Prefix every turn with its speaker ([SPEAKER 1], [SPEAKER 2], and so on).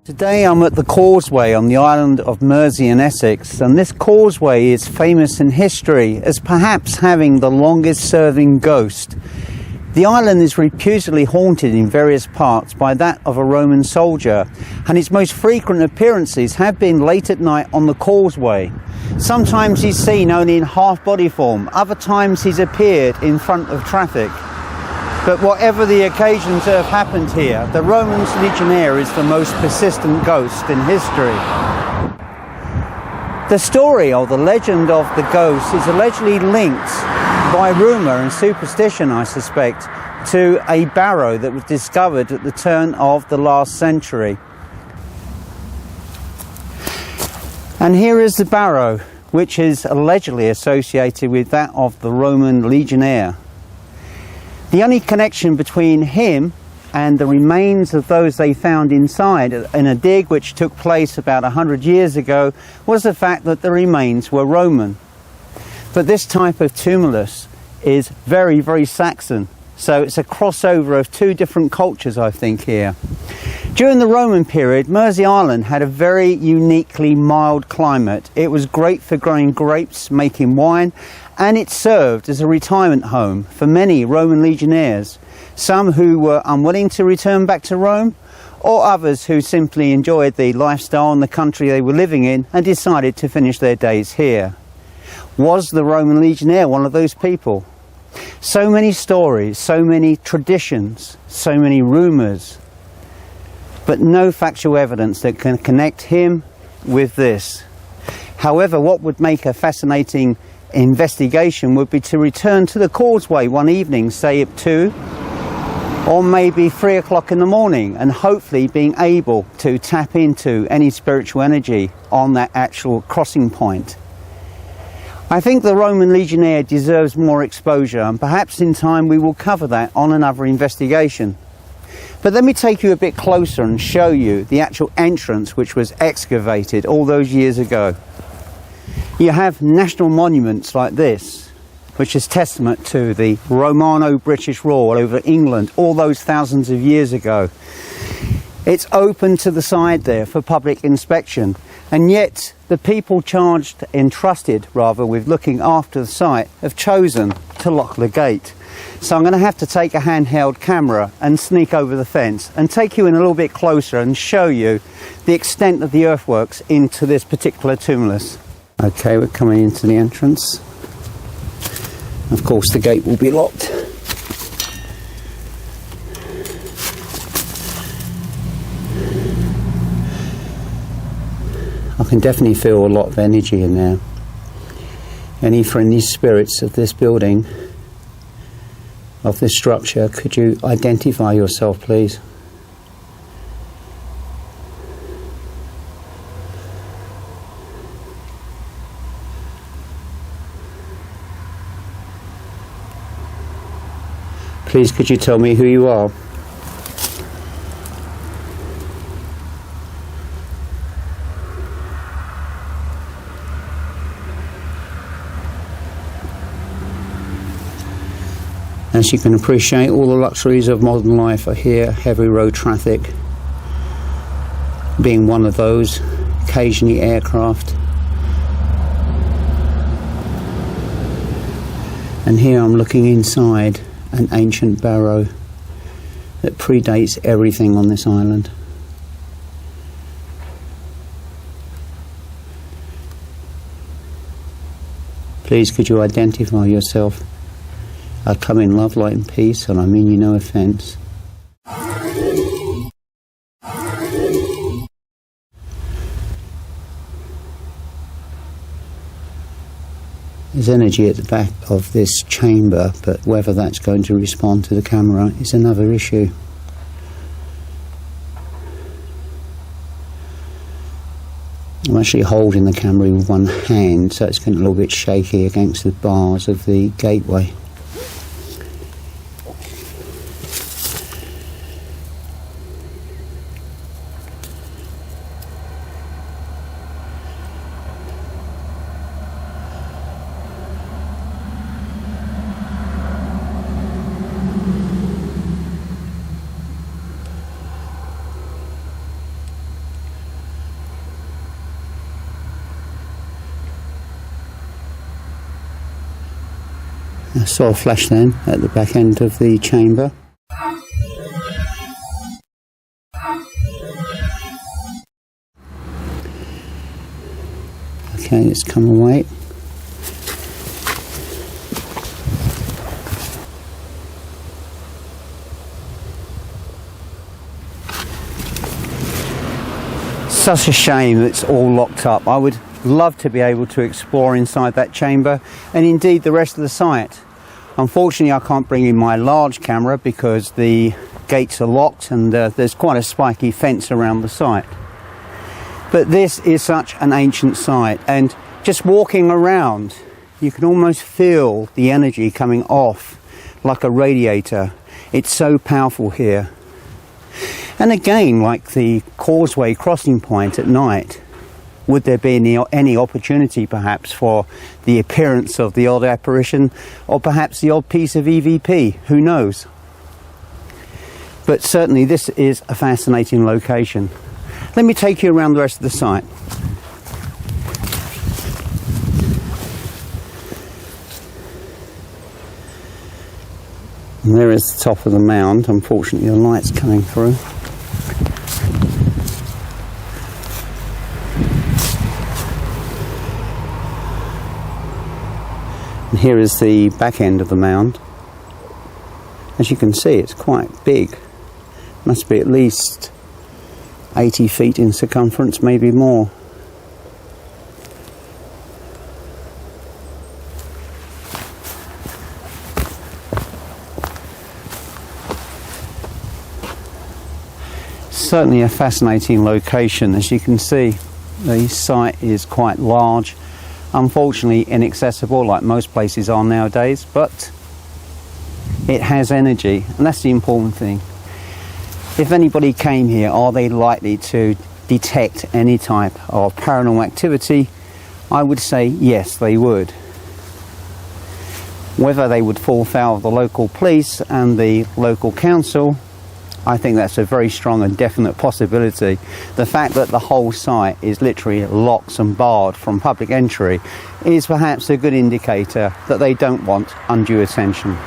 [SPEAKER 1] Today I'm at the causeway on the island of Mersea in Essex, and this causeway is famous in history as perhaps having the longest serving ghost. The island is reputedly haunted in various parts by that of a Roman soldier, and its most frequent appearances have been late at night on the causeway. Sometimes he's seen only in half body form, other times he's appeared in front of traffic. But whatever the occasions that have happened here, the Roman Legionnaire is the most persistent ghost in history. The story, or the legend of the ghost, is allegedly linked by rumour and superstition, I suspect, to a barrow that was discovered at the turn of the last century. And here is the barrow, which is allegedly associated with that of the Roman Legionnaire. The only connection between him and the remains of those they found inside in a dig which took place about 100 years ago was the fact that the remains were Roman. But this type of tumulus is very, very Saxon. So it's a crossover of two different cultures, I think, here. During the Roman period, Mersea Island had a very uniquely mild climate. It was great for growing grapes, making wine, and it served as a retirement home for many Roman legionnaires, some who were unwilling to return back to Rome, or others who simply enjoyed the lifestyle and the country they were living in and decided to finish their days here. Was the Roman Legionnaire one of those people? So many stories, so many traditions, so many rumours, but no factual evidence that can connect him with this. However, what would make a fascinating investigation would be to return to the causeway one evening, say at 2 or maybe 3 o'clock in the morning, and hopefully being able to tap into any spiritual energy on that actual crossing point. I think the Roman Legionnaire deserves more exposure, and perhaps in time we will cover that on another investigation. But let me take you a bit closer and show you the actual entrance which was excavated all those years ago. You have national monuments like this, which is testament to the Romano-British rule over England all those thousands of years ago. It's open to the side there for public inspection, and yet the people entrusted with looking after the site have chosen to lock the gate. So I'm going to have to take a handheld camera and sneak over the fence and take you in a little bit closer and show you the extent of the earthworks into this particular tumulus. Okay, we're coming into the entrance. Of course the gate will be locked. I can definitely feel a lot of energy in there. Any friendly spirits of this building, of this structure, could you identify yourself, please? Please, could you tell me who you are? As you can appreciate, all the luxuries of modern life are here. Heavy road traffic being one of those, occasionally aircraft. And here I'm looking inside an ancient barrow that predates everything on this island. Please, could you identify yourself? I come in love, light and peace, and I mean you no offence. There's energy at the back of this chamber, but whether that's going to respond to the camera is another issue. I'm actually holding the camera with one hand, so it's getting a little bit shaky against the bars of the gateway. I saw a flash then at the back end of the chamber. Okay, let's come away. Such a shame it's all locked up. I would love to be able to explore inside that chamber and indeed the rest of the site. Unfortunately, I can't bring in my large camera because the gates are locked and there's quite a spiky fence around the site. But this is such an ancient site, and just walking around you can almost feel the energy coming off like a radiator. It's so powerful here. And again, like the causeway crossing point at night, would there be any opportunity perhaps for the appearance of the odd apparition, or perhaps the odd piece of EVP? Who knows? But certainly this is a fascinating location. Let me take you around the rest of the site. And there is the top of the mound. Unfortunately, the light's coming through. And here is the back end of the mound. As you can see, it's quite big. Must be at least 80 feet in circumference, maybe more. Certainly a fascinating location. As you can see, the site is quite large, unfortunately inaccessible like most places are nowadays, but it has energy, and that's the important thing. If anybody came here, are they likely to detect any type of paranormal activity? I would say yes, they would. Whether they would fall foul of the local police and the local council, I think that's a very strong and definite possibility. The fact that the whole site is literally locked and barred from public entry is perhaps a good indicator that they don't want undue attention.